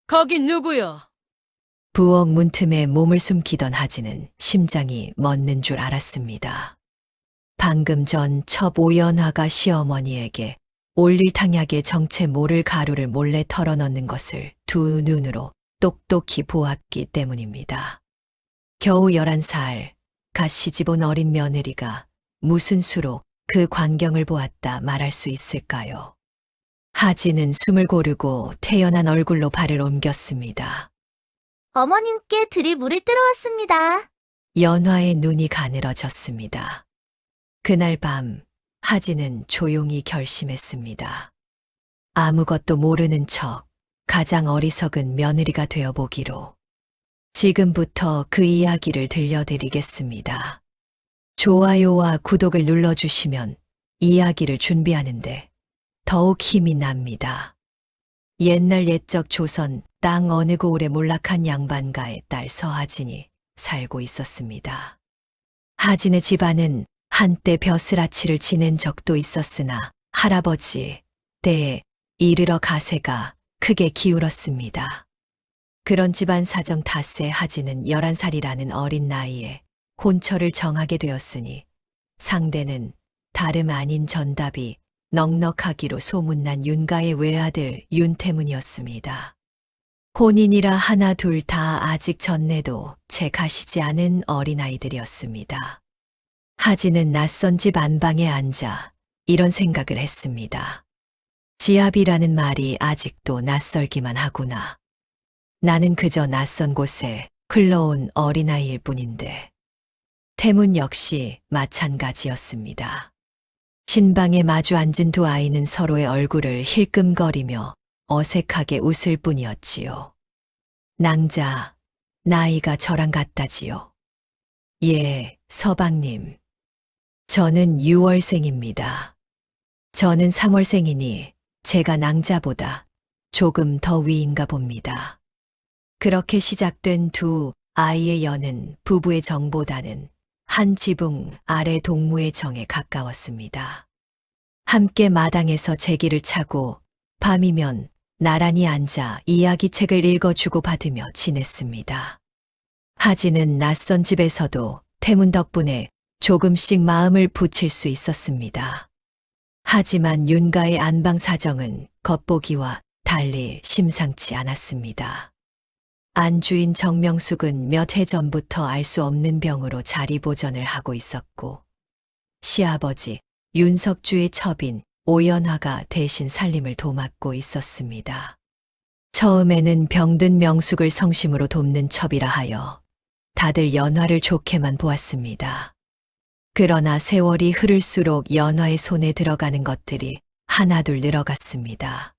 거긴 누구요? 부엌 문틈에 몸을 숨기던 하진은 심장이 멎는 줄 알았습니다. 방금 전 첩 오연화가 시어머니에게 올릴 탕약에 정체 모를 가루를 몰래 털어넣는 것을 두 눈으로 똑똑히 보았기 때문입니다. 겨우 11살, 갓 시집온 어린 며느리가 무슨 수로 그 광경을 보았다 말할 수 있을까요? 하진은 숨을 고르고 태연한 얼굴로 발을 옮겼습니다. 어머님께 드릴 물을 뜨러왔습니다. 연화의 눈이 가늘어졌습니다. 그날 밤 하진은 조용히 결심했습니다. 아무것도 모르는 척 가장 어리석은 며느리가 되어보기로. 지금부터 그 이야기를 들려드리겠습니다. 좋아요와 구독을 눌러주시면 이야기를 준비하는데 더욱 힘이 납니다. 옛날 옛적 조선 땅 어느 고을에 몰락한 양반가의 딸 서하진이 살고 있었습니다. 하진의 집안은 한때 벼슬아치를 지낸 적도 있었으나 할아버지 때에 이르러 가세가 크게 기울었습니다. 그런 집안 사정 탓에 하진은 11살이라는 어린 나이에 혼처를 정하게 되었으니 상대는 다름 아닌 전답이 넉넉하기로 소문난 윤가의 외아들 윤태문이었습니다. 혼인이라 하나 둘 다 아직 전내도 채 가시지 않은 어린아이들이었습니다. 하진은 낯선 집 안방에 앉아 이런 생각을 했습니다. 지압이라는 말이 아직도 낯설기만 하구나. 나는 그저 낯선 곳에 흘러온 어린아이일 뿐인데. 태문 역시 마찬가지였습니다. 신방에 마주 앉은 두 아이는 서로의 얼굴을 힐끔거리며 어색하게 웃을 뿐이었지요. 낭자, 나이가 저랑 같다지요. 예, 서방님. 저는 6월생입니다. 저는 3월생이니 제가 낭자보다 조금 더 위인가 봅니다. 그렇게 시작된 두 아이의 연은 부부의 정보다는 한 지붕 아래 동무의 정에 가까웠습니다. 함께 마당에서 제기를 차고 밤이면 나란히 앉아 이야기책을 읽어주고 받으며 지냈습니다. 하진은 낯선 집에서도 태문 덕분에 조금씩 마음을 붙일 수 있었습니다. 하지만 윤가의 안방 사정은 겉보기와 달리 심상치 않았습니다. 안주인 정명숙은 몇 해 전부터 알 수 없는 병으로 자리보전을 하고 있었고, 시아버지 윤석주의 첩인 오연화가 대신 살림을 도맡고 있었습니다. 처음에는 병든 명숙을 성심으로 돕는 첩이라 하여 다들 연화를 좋게만 보았습니다. 그러나 세월이 흐를수록 연화의 손에 들어가는 것들이 하나둘 늘어갔습니다.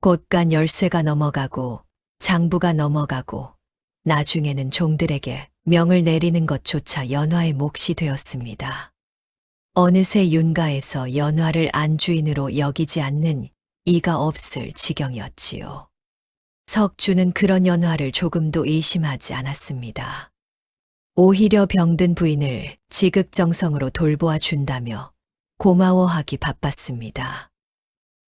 곧간 열쇠가 넘어가고 장부가 넘어가고 나중에는 종들에게 명을 내리는 것조차 연화의 몫이 되었습니다. 어느새 윤가에서 연화를 안주인으로 여기지 않는 이가 없을 지경이었지요. 석주는 그런 연화를 조금도 의심하지 않았습니다. 오히려 병든 부인을 지극정성으로 돌보아 준다며 고마워하기 바빴습니다.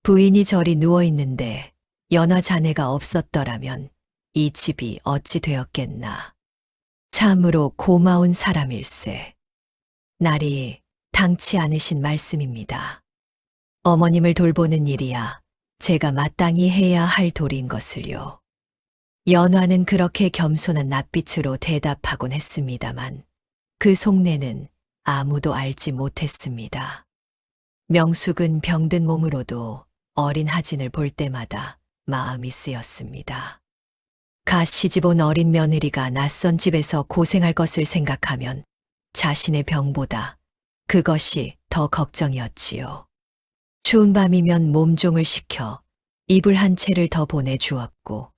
부인이 저리 누워있는데 연화 자네가 없었더라면 이 집이 어찌 되었겠나. 참으로 고마운 사람일세. 날이 당치 않으신 말씀입니다. 어머님을 돌보는 일이야 제가 마땅히 해야 할 도리인 것을요. 연화는 그렇게 겸손한 낯빛으로 대답하곤 했습니다만 그 속내는 아무도 알지 못했습니다. 명숙은 병든 몸으로도 어린 하진을 볼 때마다 마음이 쓰였습니다. 갓 시집온 어린 며느리가 낯선 집에서 고생할 것을 생각하면 자신의 병보다 그것이 더 걱정이었지요. 추운 밤이면 몸종을 시켜 이불 한 채를 더 보내주었고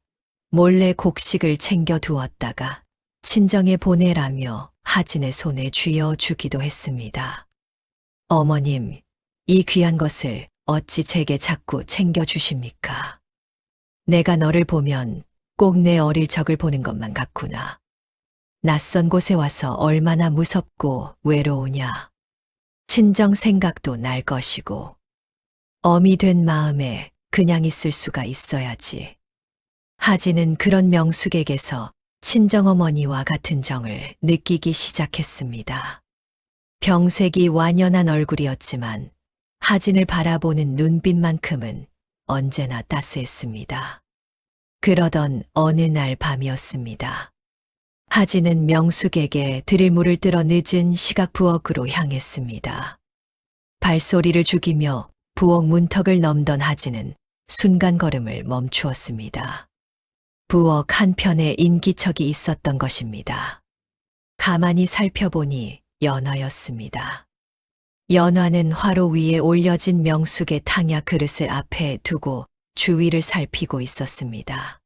몰래 곡식을 챙겨 두었다가 친정에 보내라며 하진의 손에 쥐어주기도 했습니다. 어머님, 이 귀한 것을 어찌 제게 자꾸 챙겨주십니까? 내가 너를 보면 꼭 내 어릴 적을 보는 것만 같구나. 낯선 곳에 와서 얼마나 무섭고 외로우냐. 친정 생각도 날 것이고 어미 된 마음에 그냥 있을 수가 있어야지. 하진은 그런 명숙에게서 친정어머니와 같은 정을 느끼기 시작했습니다. 병색이 완연한 얼굴이었지만 하진을 바라보는 눈빛만큼은 언제나 따스했습니다. 그러던 어느 날 밤이었습니다. 하진은 명숙에게 드릴 물을 뜨러 늦은 시각 부엌으로 향했습니다. 발소리를 죽이며 부엌 문턱을 넘던 하진은 순간 걸음을 멈추었습니다. 부엌 한편에 인기척이 있었던 것입니다. 가만히 살펴보니 연화였습니다. 연화는 화로 위에 올려진 명숙의 탕약 그릇을 앞에 두고 주위를 살피고 있었습니다.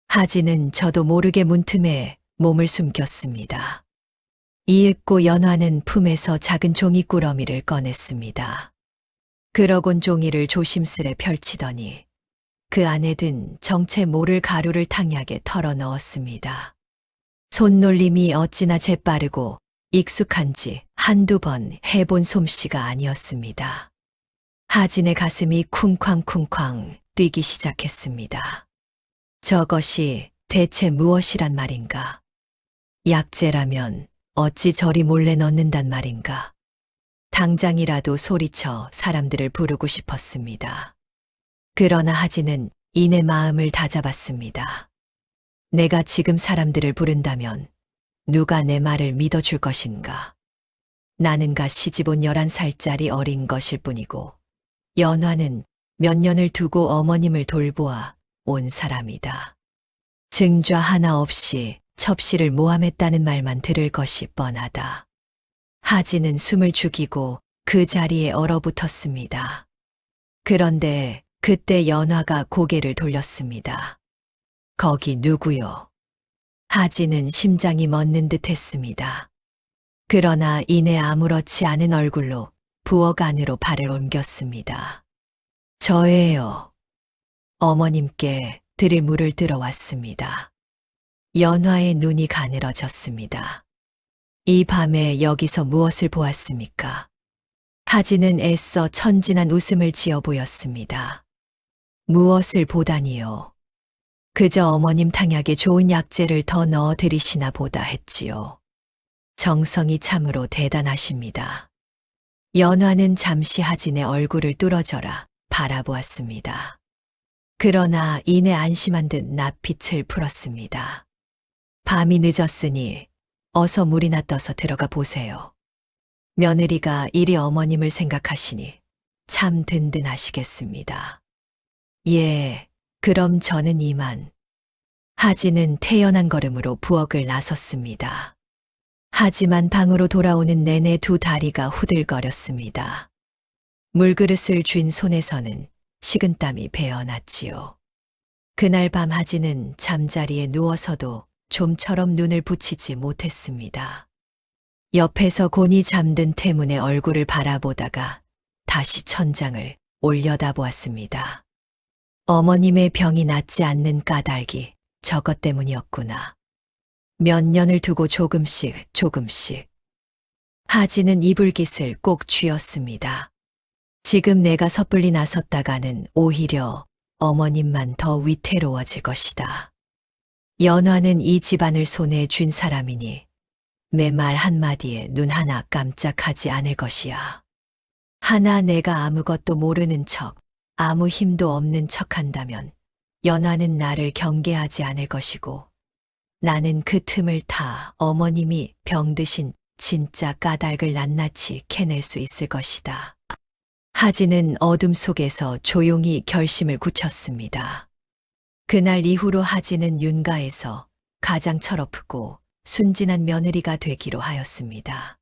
하진은 저도 모르게 문틈에 몸을 숨겼습니다. 이윽고 연화는 품에서 작은 종이꾸러미를 꺼냈습니다. 그러곤 종이를 조심스레 펼치더니 그 안에 든 정체 모를 가루를 탕약에 털어 넣었습니다. 손놀림이 어찌나 재빠르고 익숙한지 한두 번 해본 솜씨가 아니었습니다. 하진의 가슴이 쿵쾅쿵쾅 뛰기 시작했습니다. 저것이 대체 무엇이란 말인가? 약재라면 어찌 저리 몰래 넣는단 말인가? 당장이라도 소리쳐 사람들을 부르고 싶었습니다. 그러나 하진은 이내 마음을 다잡았습니다. 내가 지금 사람들을 부른다면 누가 내 말을 믿어줄 것인가? 나는가 시집온 11살짜리 어린 것일 뿐이고 연화는 몇 년을 두고 어머님을 돌보아 온 사람이다. 증좌 하나 없이 첩시를 모함했다는 말만 들을 것이 뻔하다. 하진은 숨을 죽이고 그 자리에 얼어붙었습니다. 그런데 그때 연화가 고개를 돌렸습니다. 거기 누구요? 하진은 심장이 멎는 듯 했습니다. 그러나 이내 아무렇지 않은 얼굴로 부엌 안으로 발을 옮겼습니다. 저예요. 어머님께 드릴 물을 들어왔습니다. 연화의 눈이 가늘어졌습니다. 이 밤에 여기서 무엇을 보았습니까? 하진은 애써 천진한 웃음을 지어 보였습니다. 무엇을 보다니요? 그저 어머님 탕약에 좋은 약재를 더 넣어 드리시나 보다 했지요. 정성이 참으로 대단하십니다. 연화는 잠시 하진의 얼굴을 뚫어져라 바라보았습니다. 그러나 이내 안심한 듯 낯빛을 풀었습니다. 밤이 늦었으니 어서 물이나 떠서 들어가 보세요. 며느리가 이리 어머님을 생각하시니 참 든든하시겠습니다. 예, 그럼 저는 이만. 하진은 태연한 걸음으로 부엌을 나섰습니다. 하지만 방으로 돌아오는 내내 두 다리가 후들거렸습니다. 물그릇을 쥔 손에서는 식은땀이 배어났지요. 그날 밤 하진은 잠자리에 누워서도 좀처럼 눈을 붙이지 못했습니다. 옆에서 곤히 잠든 태문의 얼굴을 바라보다가 다시 천장을 올려다보았습니다. 어머님의 병이 낫지 않는 까닭이 저것 때문이었구나. 몇 년을 두고 조금씩. 하진은 이불깃을 꼭 쥐었습니다. 지금 내가 섣불리 나섰다가는 오히려 어머님만 더 위태로워질 것이다. 연화는 이 집안을 손에 쥔 사람이니 매 말 한마디에 눈 하나 깜짝하지 않을 것이야. 하나 내가 아무것도 모르는 척, 아무 힘도 없는 척 한다면 연화는 나를 경계하지 않을 것이고 나는 그 틈을 타 어머님이 병드신 진짜 까닭을 낱낱이 캐낼 수 있을 것이다. 하진은 어둠 속에서 조용히 결심을 굳혔습니다. 그날 이후로 하진은 윤가에서 가장 철없고 순진한 며느리가 되기로 하였습니다.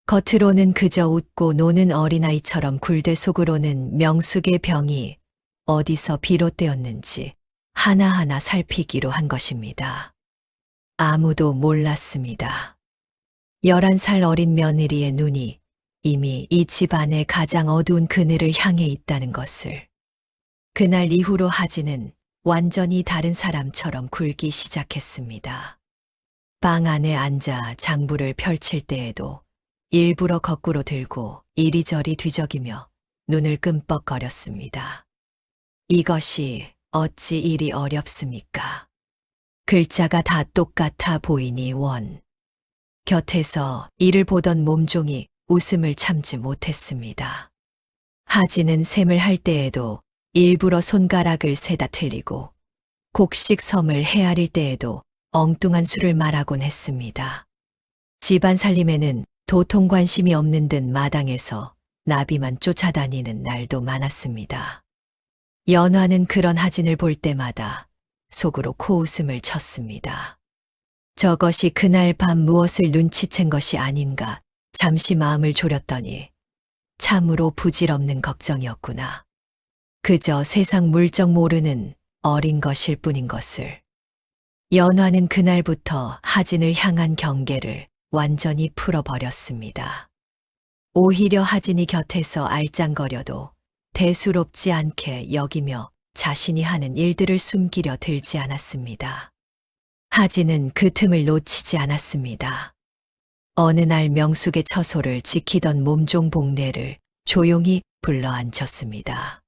겉으로는 그저 웃고 노는 어린아이처럼 굴되 속으로는 명숙의 병이 어디서 비롯되었는지 하나하나 살피기로 한 것입니다. 아무도 몰랐습니다. 11살 어린 며느리의 눈이 이미 이 집안의 가장 어두운 그늘을 향해 있다는 것을. 그날 이후로 하진은 완전히 다른 사람처럼 굴기 시작했습니다. 방 안에 앉아 장부를 펼칠 때에도 일부러 거꾸로 들고 이리저리 뒤적이며 눈을 끔뻑거렸습니다. 이것이 어찌 일이 어렵습니까? 글자가 다 똑같아 보이니 원. 곁에서 이를 보던 몸종이 웃음을 참지 못했습니다. 하진은 셈을 할 때에도 일부러 손가락을 세다 틀리고 곡식 섬을 헤아릴 때에도 엉뚱한 수를 말하곤 했습니다. 집안 살림에는 도통 관심이 없는 듯 마당에서 나비만 쫓아다니는 날도 많았습니다. 연화는 그런 하진을 볼 때마다 속으로 코웃음을 쳤습니다. 저것이 그날 밤 무엇을 눈치챈 것이 아닌가 잠시 마음을 졸였더니 참으로 부질없는 걱정이었구나. 그저 세상 물정 모르는 어린 것일 뿐인 것을. 연화는 그날부터 하진을 향한 경계를 완전히 풀어버렸습니다. 오히려 하진이 곁에서 알짱거려도 대수롭지 않게 여기며 자신이 하는 일들을 숨기려 들지 않았습니다. 하진은 그 틈을 놓치지 않았습니다. 어느 날 명숙의 처소를 지키던 몸종 복례를 조용히 불러앉혔습니다.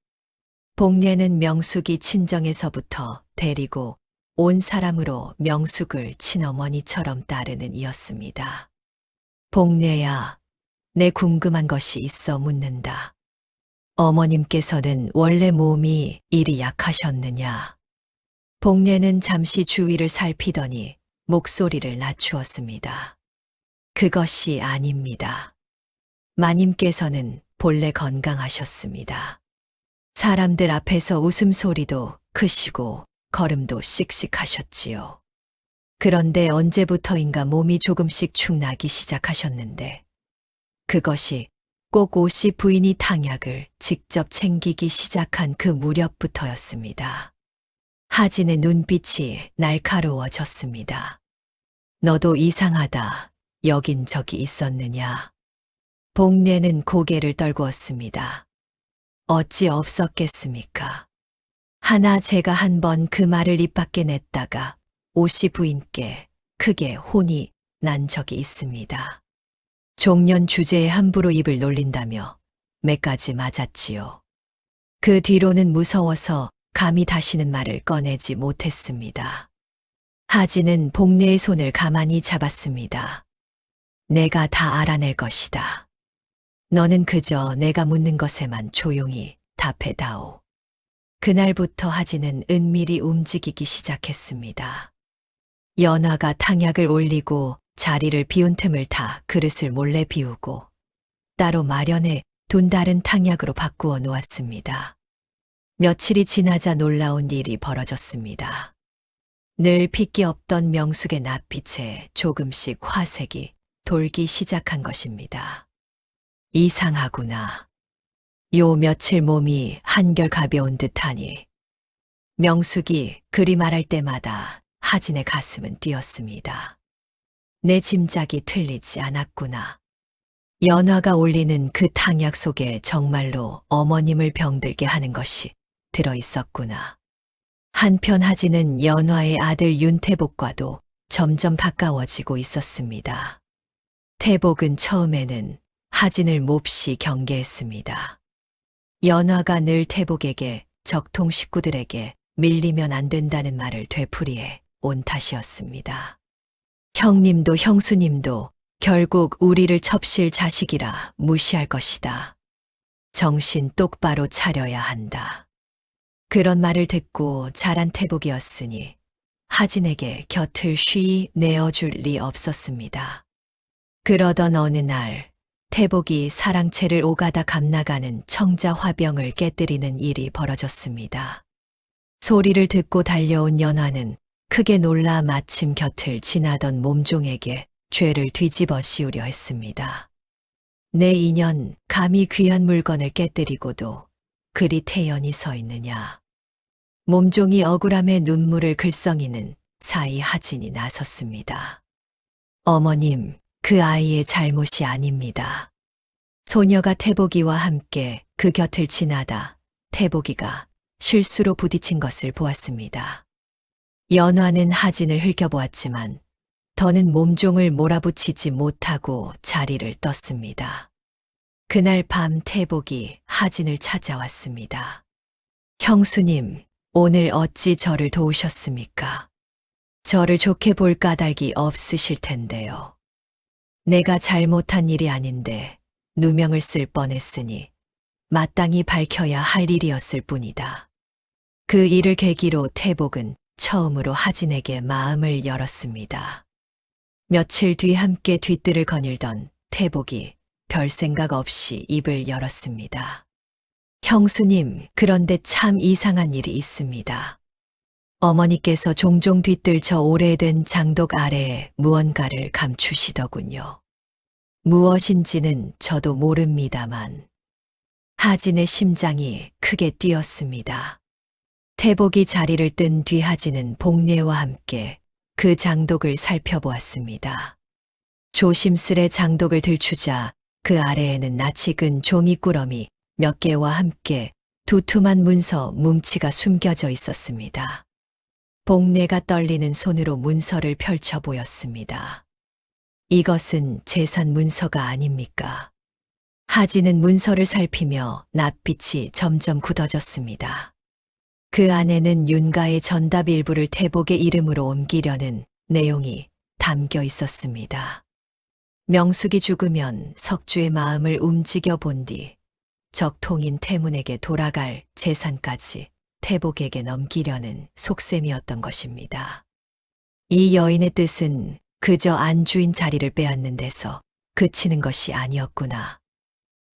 복례는 명숙이 친정에서부터 데리고 온 사람으로 명숙을 친어머니처럼 따르는 이었습니다. 복례야, 내 궁금한 것이 있어 묻는다. 어머님께서는 원래 몸이 이리 약하셨느냐? 복례는 잠시 주위를 살피더니 목소리를 낮추었습니다. 그것이 아닙니다. 마님께서는 본래 건강하셨습니다. 사람들 앞에서 웃음소리도 크시고 걸음도 씩씩하셨지요. 그런데 언제부터인가 몸이 조금씩 축나기 시작하셨는데 그것이 꼭 오씨 부인이 탕약을 직접 챙기기 시작한 그 무렵부터였습니다. 하진의 눈빛이 날카로워졌습니다. 너도 이상하다. 여긴 적이 있었느냐? 복례는 고개를 떨구었습니다. 어찌 없었겠습니까? 하나 제가 한 번 그 말을 입 밖에 냈다가 오씨 부인께 크게 혼이 난 적이 있습니다. 종년 주제에 함부로 입을 놀린다며 몇 가지 맞았지요. 그 뒤로는 무서워서 감히 다시는 말을 꺼내지 못했습니다. 하진은 복례의 손을 가만히 잡았습니다. 내가 다 알아낼 것이다. 너는 그저 내가 묻는 것에만 조용히 답해다오. 그날부터 하진은 은밀히 움직이기 시작했습니다. 연화가 탕약을 올리고 자리를 비운 틈을 타 그릇을 몰래 비우고 따로 마련해 둔 다른 탕약으로 바꾸어 놓았습니다. 며칠이 지나자 놀라운 일이 벌어졌습니다. 늘 핏기 없던 명숙의 낯빛에 조금씩 화색이 돌기 시작한 것입니다. 이상하구나. 요 며칠 몸이 한결 가벼운 듯하니 명숙이 그리 말할 때마다 하진의 가슴은 뛰었습니다. 내 짐작이 틀리지 않았구나. 연화가 올리는 그 탕약 속에 정말로 어머님을 병들게 하는 것이 들어있었구나. 한편 하진은 연화의 아들 윤태복과도 점점 가까워지고 있었습니다. 태복은 처음에는 하진을 몹시 경계했습니다. 연화가 늘 태복에게 적통 식구들에게 밀리면 안 된다는 말을 되풀이해 온 탓이었습니다. 형님도 형수님도 결국 우리를 첩실 자식이라 무시할 것이다. 정신 똑바로 차려야 한다. 그런 말을 듣고 자란 태복이었으니 하진에게 곁을 쉬이 내어줄 리 없었습니다. 그러던 어느 날 태복이 사랑채를 오가다 감나가는 청자 화병을 깨뜨리는 일이 벌어졌습니다. 소리를 듣고 달려온 연화는 크게 놀라 마침 곁을 지나던 몸종에게 죄를 뒤집어 씌우려 했습니다. 내 인연 감히 귀한 물건을 깨뜨리고도 그리 태연히 서 있느냐. 몸종이 억울함에 눈물을 글썽이는 사이 하진이 나섰습니다. 어머님, 그 아이의 잘못이 아닙니다. 소녀가 태복이와 함께 그 곁을 지나다 태복이가 실수로 부딪힌 것을 보았습니다. 연화는 하진을 흘겨보았지만 더는 몸종을 몰아붙이지 못하고 자리를 떴습니다. 그날 밤 태복이 하진을 찾아왔습니다. 형수님, 오늘 어찌 저를 도우셨습니까? 저를 좋게 볼 까닭이 없으실 텐데요. 내가 잘못한 일이 아닌데 누명을 쓸 뻔했으니 마땅히 밝혀야 할 일이었을 뿐이다. 그 일을 계기로 태복은 처음으로 하진에게 마음을 열었습니다. 며칠 뒤 함께 뒤뜰을 거닐던 태복이 별 생각 없이 입을 열었습니다. 형수님, 그런데 참 이상한 일이 있습니다. 어머니께서 종종 뒤뜰 저 오래된 장독 아래에 무언가를 감추시더군요. 무엇인지는 저도 모릅니다만. 하진의 심장이 크게 뛰었습니다. 태복이 자리를 뜬 뒤 하진은 복례와 함께 그 장독을 살펴보았습니다. 조심스레 장독을 들추자 그 아래에는 낯이 근 종이꾸러미 몇 개와 함께 두툼한 문서 뭉치가 숨겨져 있었습니다. 복례가 떨리는 손으로 문서를 펼쳐 보였습니다. 이것은 재산 문서가 아닙니까? 하진은 문서를 살피며 낯빛이 점점 굳어졌습니다. 그 안에는 윤가의 전답 일부를 태복의 이름으로 옮기려는 내용이 담겨 있었습니다. 명숙이 죽으면 석주의 마음을 움직여 본 뒤 적통인 태문에게 돌아갈 재산까지 태복에게 넘기려는 속셈이었던 것입니다. 이 여인의 뜻은 그저 안주인 자리를 빼앗는 데서 그치는 것이 아니었구나.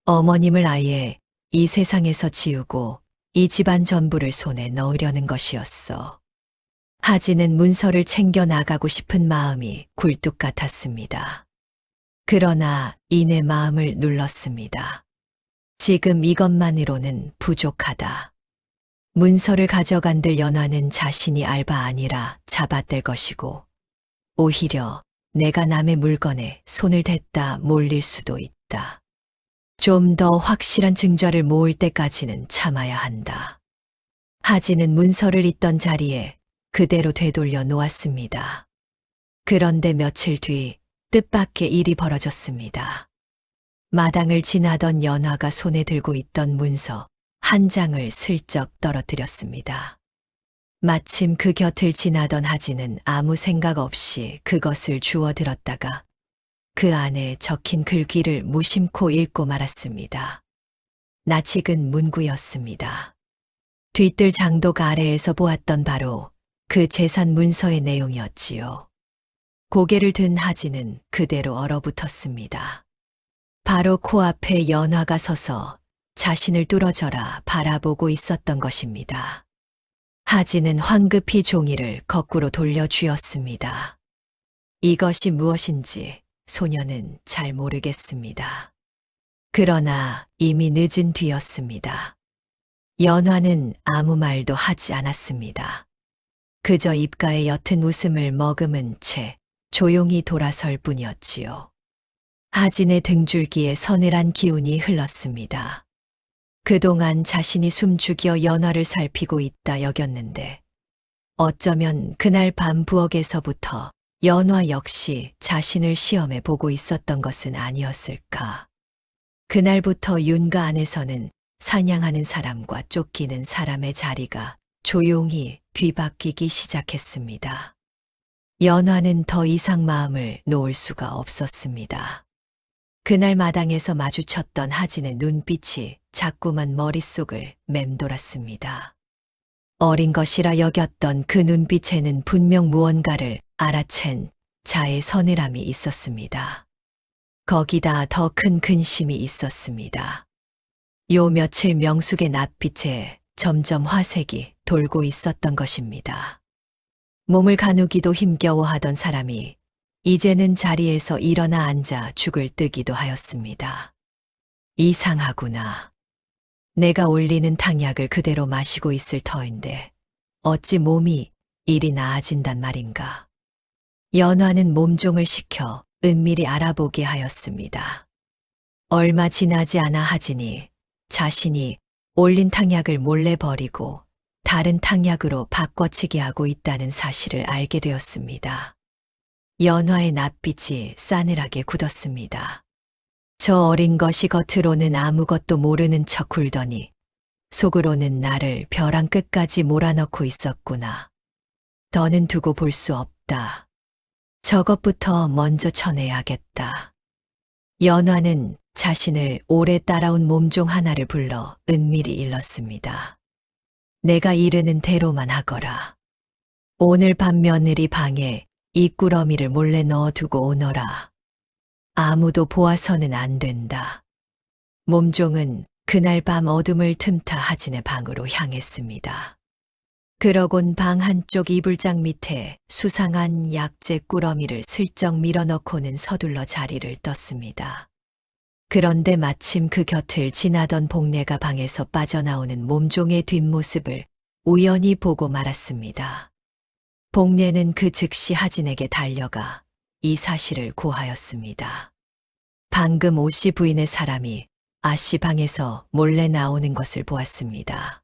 어머님을 아예 이 세상에서 지우고 이 집안 전부를 손에 넣으려는 것이었어. 하진은 문서를 챙겨 나가고 싶은 마음이 굴뚝 같았습니다. 그러나 이내 마음을 눌렀습니다. 지금 이것만으로는 부족하다. 문서를 가져간들 연화는 자신이 알바 아니라 잡아댈 것이고 오히려 내가 남의 물건에 손을 댔다 몰릴 수도 있다. 좀 더 확실한 증거를 모을 때까지는 참아야 한다. 하진은 문서를 있던 자리에 그대로 되돌려 놓았습니다. 그런데 며칠 뒤 뜻밖의 일이 벌어졌습니다. 마당을 지나던 연화가 손에 들고 있던 문서 한 장을 슬쩍 떨어뜨렸습니다. 마침 그 곁을 지나던 하진은 아무 생각 없이 그것을 주워들었다가 그 안에 적힌 글귀를 무심코 읽고 말았습니다. 낯이 근 문구였습니다. 뒤뜰 장독 아래에서 보았던 바로 그 재산 문서의 내용이었지요. 고개를 든 하진은 그대로 얼어붙었습니다. 바로 코앞에 연화가 서서 자신을 뚫어져라 바라보고 있었던 것입니다. 하진은 황급히 종이를 거꾸로 돌려 쥐었습니다. 이것이 무엇인지 소녀는 잘 모르겠습니다. 그러나 이미 늦은 뒤였습니다. 연화는 아무 말도 하지 않았습니다. 그저 입가에 옅은 웃음을 머금은 채 조용히 돌아설 뿐이었지요. 하진의 등줄기에 서늘한 기운이 흘렀습니다. 그동안 자신이 숨죽여 연화를 살피고 있다 여겼는데 어쩌면 그날 밤 부엌에서부터 연화 역시 자신을 시험해 보고 있었던 것은 아니었을까. 그날부터 윤가 안에서는 사냥하는 사람과 쫓기는 사람의 자리가 조용히 뒤바뀌기 시작했습니다. 연화는 더 이상 마음을 놓을 수가 없었습니다. 그날 마당에서 마주쳤던 하진의 눈빛이 자꾸만 머릿속을 맴돌았습니다. 어린 것이라 여겼던 그 눈빛에는 분명 무언가를 알아챈 자의 서늘함이 있었습니다. 거기다 더 큰 근심이 있었습니다. 요 며칠 명숙의 낯빛에 점점 화색이 돌고 있었던 것입니다. 몸을 가누기도 힘겨워하던 사람이 이제는 자리에서 일어나 앉아 죽을 뜨기도 하였습니다. 이상하구나. 내가 올리는 탕약을 그대로 마시고 있을 터인데 어찌 몸이 이리 나아진단 말인가. 연화는 몸종을 시켜 은밀히 알아보게 하였습니다. 얼마 지나지 않아 하진이 자신이 올린 탕약을 몰래 버리고 다른 탕약으로 바꿔치기 하고 있다는 사실을 알게 되었습니다. 연화의 낯빛이 싸늘하게 굳었습니다. 저 어린 것이 겉으로는 아무것도 모르는 척 굴더니 속으로는 나를 벼랑 끝까지 몰아넣고 있었구나. 더는 두고 볼 수 없다. 저것부터 먼저 쳐내야겠다. 연화는 자신을 오래 따라온 몸종 하나를 불러 은밀히 일렀습니다. 내가 이르는 대로만 하거라. 오늘 밤 며느리 방에 이 꾸러미를 몰래 넣어두고 오너라. 아무도 보아서는 안 된다. 몸종은 그날 밤 어둠을 틈타 하진의 방으로 향했습니다. 그러곤 방 한쪽 이불장 밑에 수상한 약재 꾸러미를 슬쩍 밀어넣고는 서둘러 자리를 떴습니다. 그런데 마침 그 곁을 지나던 복례가 방에서 빠져나오는 몸종의 뒷모습을 우연히 보고 말았습니다. 복례는 그 즉시 하진에게 달려가 이 사실을 고하였습니다. 방금 오씨 부인의 사람이 아씨 방에서 몰래 나오는 것을 보았습니다.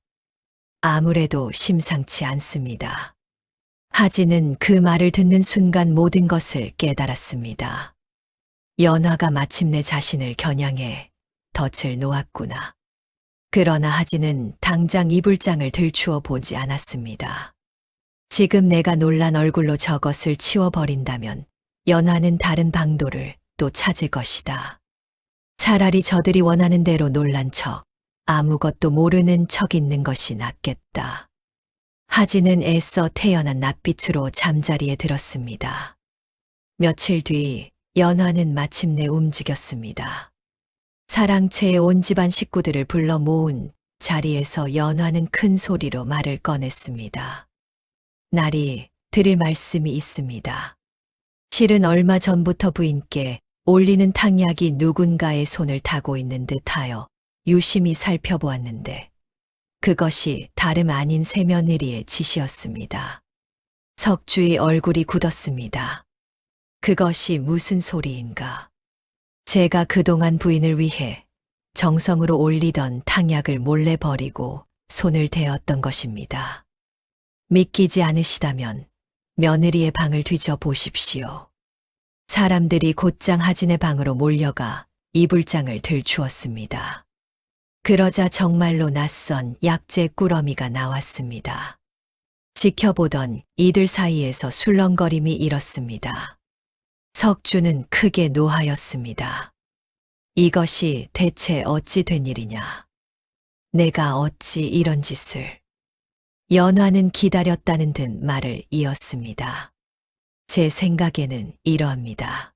아무래도 심상치 않습니다. 하진은 그 말을 듣는 순간 모든 것을 깨달았습니다. 연화가 마침내 자신을 겨냥해 덫을 놓았구나. 그러나 하진은 당장 이불장을 들추어 보지 않았습니다. 지금 내가 놀란 얼굴로 저것을 치워버린다면 연화는 다른 방도를 또 찾을 것이다. 차라리 저들이 원하는 대로 놀란 척, 아무것도 모르는 척 있는 것이 낫겠다. 하진은 애써 태어난 낯빛으로 잠자리에 들었습니다. 며칠 뒤 연화는 마침내 움직였습니다. 사랑채에 온 집안 식구들을 불러 모은 자리에서 연화는 큰 소리로 말을 꺼냈습니다. 날이 드릴 말씀이 있습니다. 실은 얼마 전부터 부인께 올리는 탕약이 누군가의 손을 타고 있는 듯하여 유심히 살펴보았는데 그것이 다름 아닌 새며느리의 짓이었습니다. 석주의 얼굴이 굳었습니다. 그것이 무슨 소리인가? 제가 그동안 부인을 위해 정성으로 올리던 탕약을 몰래 버리고 손을 대었던 것입니다. 믿기지 않으시다면 며느리의 방을 뒤져 보십시오. 사람들이 곧장 하진의 방으로 몰려가 이불장을 들추었습니다. 그러자 정말로 낯선 약재 꾸러미가 나왔습니다. 지켜보던 이들 사이에서 술렁거림이 일었습니다. 석주는 크게 노하였습니다. 이것이 대체 어찌 된 일이냐? 내가 어찌 이런 짓을? 연화는 기다렸다는 듯 말을 이었습니다. 제 생각에는 이러합니다.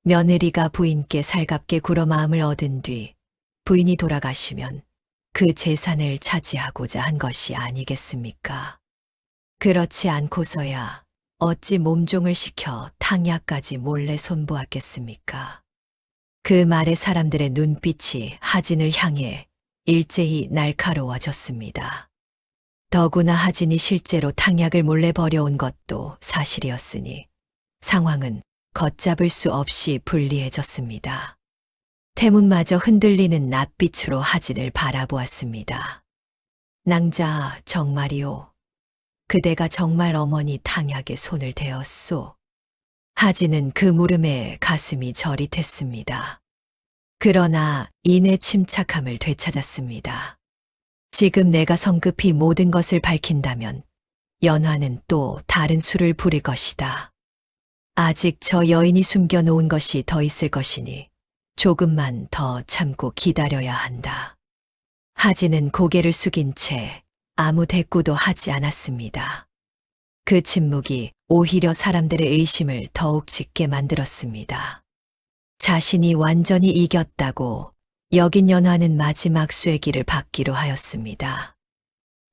며느리가 부인께 살갑게 굴어 마음을 얻은 뒤 부인이 돌아가시면 그 재산을 차지하고자 한 것이 아니겠습니까? 그렇지 않고서야 어찌 몸종을 시켜 탕약까지 몰래 손보았겠습니까? 그 말에 사람들의 눈빛이 하진을 향해 일제히 날카로워졌습니다. 더구나 하진이 실제로 탕약을 몰래 버려온 것도 사실이었으니 상황은 걷잡을 수 없이 불리해졌습니다. 태문마저 흔들리는 낯빛으로 하진을 바라보았습니다. 낭자 정말이오. 그대가 정말 어머니 탕약에 손을 대었소. 하진은 그 물음에 가슴이 저릿했습니다. 그러나 이내 침착함을 되찾았습니다. 지금 내가 성급히 모든 것을 밝힌다면 연화는 또 다른 수를 부릴 것이다. 아직 저 여인이 숨겨놓은 것이 더 있을 것이니 조금만 더 참고 기다려야 한다. 하진은 고개를 숙인 채 아무 대꾸도 하지 않았습니다. 그 침묵이 오히려 사람들의 의심을 더욱 짙게 만들었습니다. 자신이 완전히 이겼다고 여긴 연화는 마지막 쐐기를 받기로 하였습니다.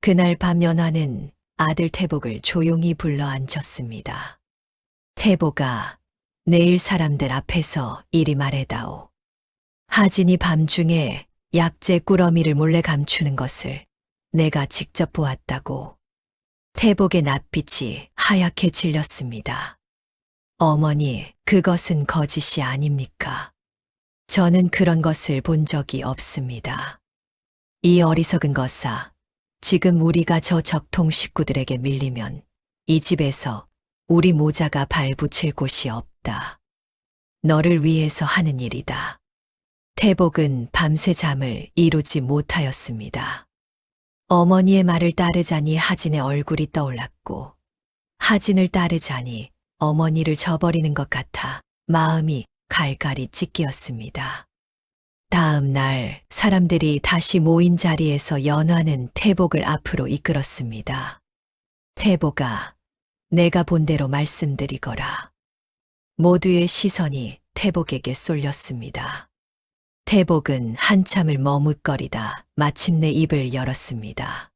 그날 밤 연화는 아들 태복을 조용히 불러 앉혔습니다. 태복아, 내일 사람들 앞에서 이리 말해다오. 하진이 밤중에 약재 꾸러미를 몰래 감추는 것을 내가 직접 보았다고. 태복의 낯빛이 하얗게 질렸습니다. 어머니, 그것은 거짓이 아닙니까? 저는 그런 것을 본 적이 없습니다. 이 어리석은 것아, 지금 우리가 저 적통 식구들에게 밀리면 이 집에서 우리 모자가 발붙일 곳이 없다. 너를 위해서 하는 일이다. 태복은 밤새 잠을 이루지 못하였습니다. 어머니의 말을 따르자니 하진의 얼굴이 떠올랐고, 하진을 따르자니 어머니를 저버리는 것 같아 마음이 갈갈이 찢기었습니다. 다음 날 사람들이 다시 모인 자리에서 연화는 태복을 앞으로 이끌었습니다. 태복아, 내가 본 대로 말씀드리거라. 모두의 시선이 태복에게 쏠렸습니다. 태복은 한참을 머뭇거리다 마침내 입을 열었습니다.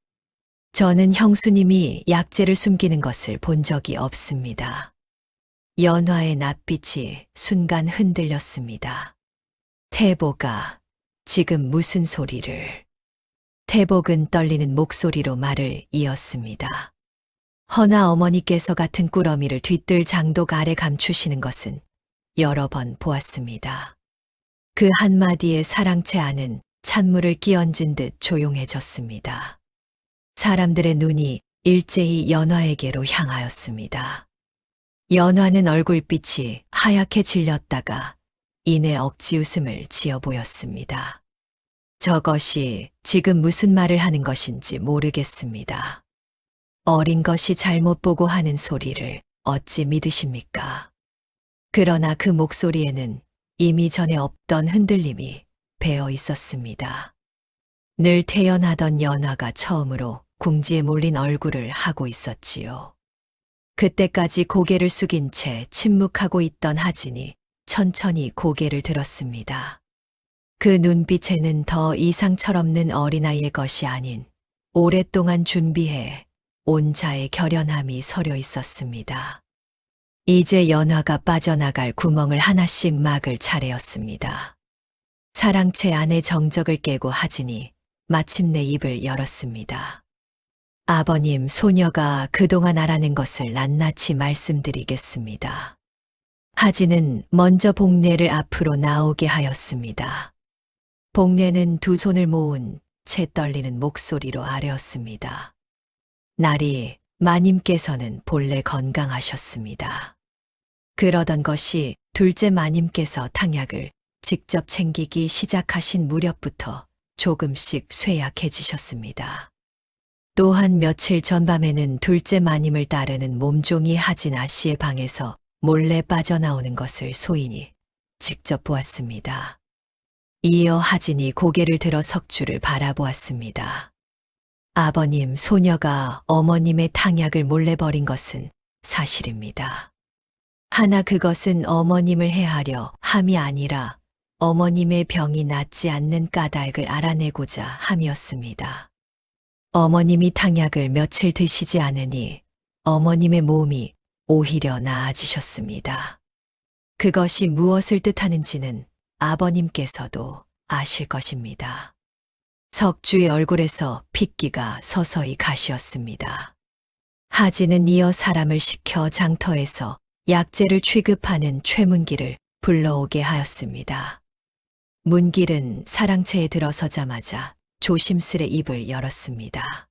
저는 형수님이 약재를 숨기는 것을 본 적이 없습니다. 연화의 낯빛이 순간 흔들렸습니다. 태복아, 지금 무슨 소리를? 태복은 떨리는 목소리로 말을 이었습니다. 허나 어머니께서 같은 꾸러미를 뒤뜰 장독 아래 감추시는 것은 여러 번 보았습니다. 그 한마디에 사랑채 안은 찬물을 끼얹은 듯 조용해졌습니다. 사람들의 눈이 일제히 연화에게로 향하였습니다. 연화는 얼굴빛이 하얗게 질렸다가 이내 억지 웃음을 지어 보였습니다. 저것이 지금 무슨 말을 하는 것인지 모르겠습니다. 어린 것이 잘못 보고 하는 소리를 어찌 믿으십니까? 그러나 그 목소리에는 이미 전에 없던 흔들림이 배어 있었습니다. 늘 태연하던 연화가 처음으로 궁지에 몰린 얼굴을 하고 있었지요. 그때까지 고개를 숙인 채 침묵하고 있던 하진이 천천히 고개를 들었습니다. 그 눈빛에는 더 이상 철없는 어린아이의 것이 아닌 오랫동안 준비해 온 자의 결연함이 서려 있었습니다. 이제 연화가 빠져나갈 구멍을 하나씩 막을 차례였습니다. 사랑채 안의 정적을 깨고 하진이 마침내 입을 열었습니다. 아버님, 소녀가 그동안 알아낸 것을 낱낱이 말씀드리겠습니다. 하진은 먼저 복례를 앞으로 나오게 하였습니다. 복례는 두 손을 모은 채 떨리는 목소리로 아뢰었습니다. 날이 마님께서는 본래 건강하셨습니다. 그러던 것이 둘째 마님께서 탕약을 직접 챙기기 시작하신 무렵부터 조금씩 쇠약해지셨습니다. 또한 며칠 전 밤에는 둘째 마님을 따르는 몸종이 하진 아씨의 방에서 몰래 빠져나오는 것을 소인이 직접 보았습니다. 이어 하진이 고개를 들어 석주를 바라보았습니다. 아버님, 소녀가 어머님의 탕약을 몰래 버린 것은 사실입니다. 하나 그것은 어머님을 해하려 함이 아니라 어머님의 병이 낫지 않는 까닭을 알아내고자 함이었습니다. 어머님이 탕약을 며칠 드시지 않으니 어머님의 몸이 오히려 나아지셨습니다. 그것이 무엇을 뜻하는지는 아버님께서도 아실 것입니다. 석주의 얼굴에서 핏기가 서서히 가시었습니다. 하진은 이어 사람을 시켜 장터에서 약재를 취급하는 최문길을 불러오게 하였습니다. 문길은 사랑채에 들어서자마자 조심스레 입을 열었습니다.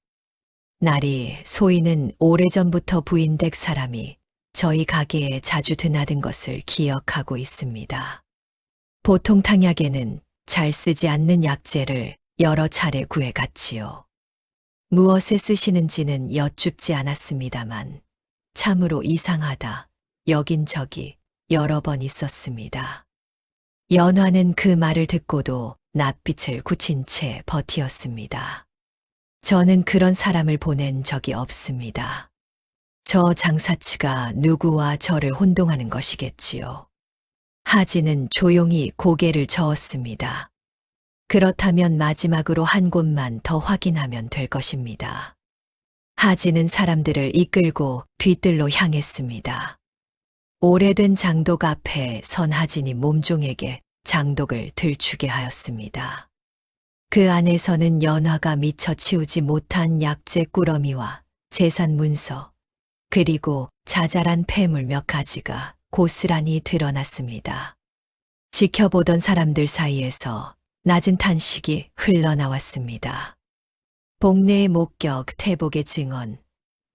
날이 소인은 오래전부터 부인댁 사람이 저희 가게에 자주 드나든 것을 기억하고 있습니다. 보통 탕약에는 잘 쓰지 않는 약재를 여러 차례 구해갔지요. 무엇에 쓰시는지는 여쭙지 않았습니다만 참으로 이상하다 여긴 적이 여러 번 있었습니다. 연화는 그 말을 듣고도 낯빛을 굳힌 채 버티었습니다. 저는 그런 사람을 보낸 적이 없습니다. 저 장사치가 누구와 저를 혼동하는 것이겠지요. 하진은 조용히 고개를 저었습니다. 그렇다면 마지막으로 한 곳만 더 확인하면 될 것입니다. 하진은 사람들을 이끌고 뒤뜰로 향했습니다. 오래된 장독 앞에 선 하진이 몸종에게 장독을 들추게 하였습니다. 그 안에서는 연화가 미처 치우지 못한 약재 꾸러미와 재산 문서, 그리고 자잘한 폐물 몇 가지가 고스란히 드러났습니다. 지켜보던 사람들 사이에서 낮은 탄식이 흘러나왔습니다. 복례의 목격, 태복의 증언,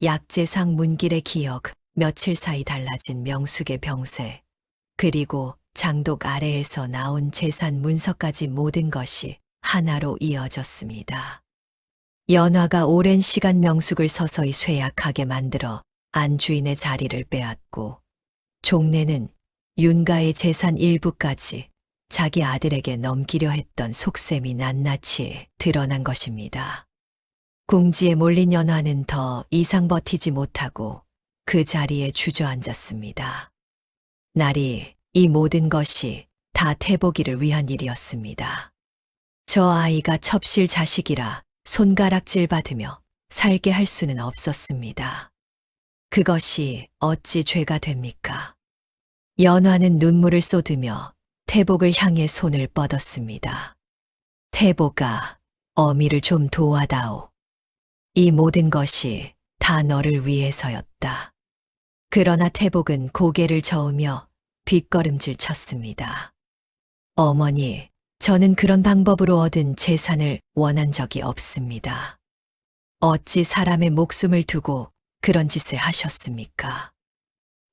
약재상 문길의 기억, 며칠 사이 달라진 명숙의 병세, 그리고 장독 아래에서 나온 재산 문서까지 모든 것이 하나로 이어졌습니다. 연화가 오랜 시간 명숙을 서서히 쇠약하게 만들어 안주인의 자리를 빼앗고 종래는 윤가의 재산 일부까지 자기 아들에게 넘기려 했던 속셈이 낱낱이 드러난 것입니다. 궁지에 몰린 연화는 더 이상 버티지 못하고 그 자리에 주저앉았습니다. 날이 이 모든 것이 다 태복이를 위한 일이었습니다. 저 아이가 첩실 자식이라 손가락질 받으며 살게 할 수는 없었습니다. 그것이 어찌 죄가 됩니까? 연화는 눈물을 쏟으며 태복을 향해 손을 뻗었습니다. 태복아, 어미를 좀 도와다오. 이 모든 것이 다 너를 위해서였다. 그러나 태복은 고개를 저으며 뒷걸음질 쳤습니다. 어머니, 저는 그런 방법으로 얻은 재산을 원한 적이 없습니다. 어찌 사람의 목숨을 두고 그런 짓을 하셨습니까?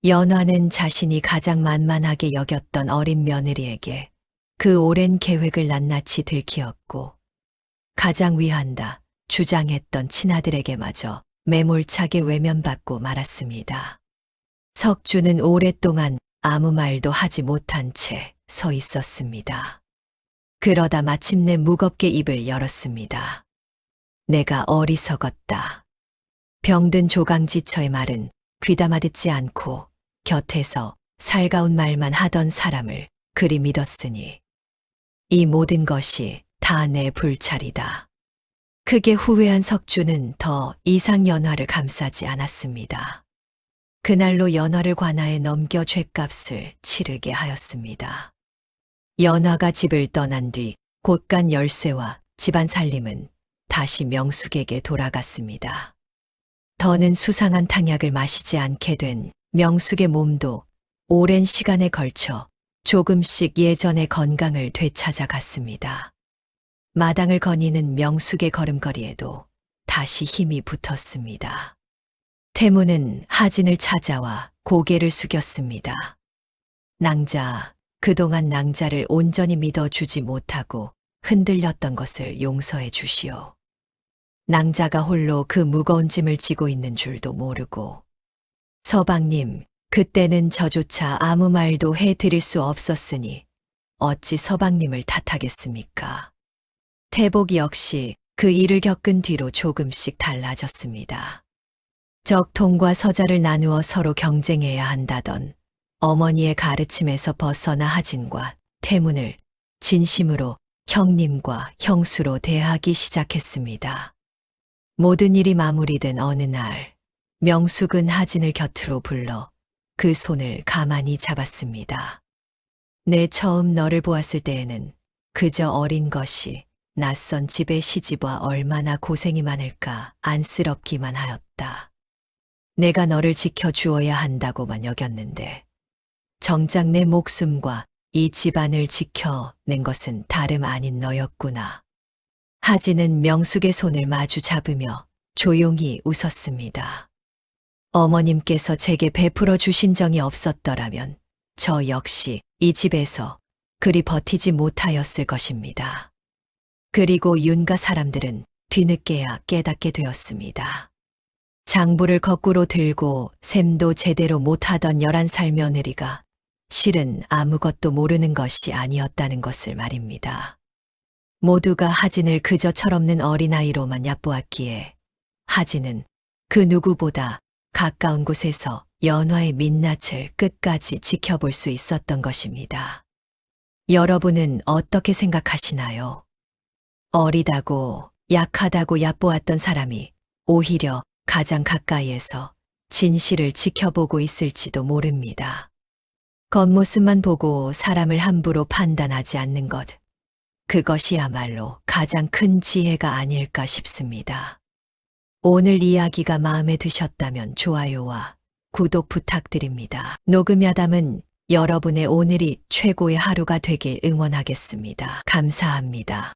연화는 자신이 가장 만만하게 여겼던 어린 며느리에게 그 오랜 계획을 낱낱이 들키었고 가장 위한다 주장했던 친아들에게마저 매몰차게 외면받고 말았습니다. 석주는 오랫동안 아무 말도 하지 못한 채 서 있었습니다. 그러다 마침내 무겁게 입을 열었습니다. 내가 어리석었다. 병든 조강지처의 말은 귀담아 듣지 않고 곁에서 살가운 말만 하던 사람을 그리 믿었으니 이 모든 것이 다 내 불찰이다. 크게 후회한 석주는 더 이상 연화를 감싸지 않았습니다. 그날로 연화를 관아에 넘겨 죗값을 치르게 하였습니다. 연화가 집을 떠난 뒤 곳간 열쇠와 집안 살림은 다시 명숙에게 돌아갔습니다. 더는 수상한 탕약을 마시지 않게 된 명숙의 몸도 오랜 시간에 걸쳐 조금씩 예전의 건강을 되찾아 갔습니다. 마당을 거니는 명숙의 걸음걸이에도 다시 힘이 붙었습니다. 태무는 하진을 찾아와 고개를 숙였습니다. 낭자, 그동안 낭자를 온전히 믿어주지 못하고 흔들렸던 것을 용서해 주시오. 낭자가 홀로 그 무거운 짐을 지고 있는 줄도 모르고. 서방님, 그때는 저조차 아무 말도 해드릴 수 없었으니 어찌 서방님을 탓하겠습니까? 태복 역시 그 일을 겪은 뒤로 조금씩 달라졌습니다. 적통과 서자를 나누어 서로 경쟁해야 한다던 어머니의 가르침에서 벗어나 하진과 태문을 진심으로 형님과 형수로 대하기 시작했습니다. 모든 일이 마무리된 어느 날, 명숙은 하진을 곁으로 불러 그 손을 가만히 잡았습니다. 내 처음 너를 보았을 때에는 그저 어린 것이 낯선 집에 시집와 얼마나 고생이 많을까 안쓰럽기만 하였다. 내가 너를 지켜주어야 한다고만 여겼는데 정작 내 목숨과 이 집안을 지켜낸 것은 다름 아닌 너였구나. 하진은 명숙의 손을 마주 잡으며 조용히 웃었습니다. 어머님께서 제게 베풀어 주신 정이 없었더라면 저 역시 이 집에서 그리 버티지 못하였을 것입니다. 그리고 윤가 사람들은 뒤늦게야 깨닫게 되었습니다. 장부를 거꾸로 들고 셈도 제대로 못하던 11살 며느리가 실은 아무것도 모르는 것이 아니었다는 것을 말입니다. 모두가 하진을 그저 철없는 어린아이로만 얕보았기에 하진은 그 누구보다 가까운 곳에서 연화의 민낯을 끝까지 지켜볼 수 있었던 것입니다. 여러분은 어떻게 생각하시나요? 어리다고 약하다고 얕보았던 사람이 오히려 가장 가까이에서 진실을 지켜보고 있을지도 모릅니다. 겉모습만 보고 사람을 함부로 판단하지 않는 것, 그것이야말로 가장 큰 지혜가 아닐까 싶습니다. 오늘 이야기가 마음에 드셨다면 좋아요와 구독 부탁드립니다. 녹음야담은 여러분의 오늘이 최고의 하루가 되길 응원하겠습니다. 감사합니다.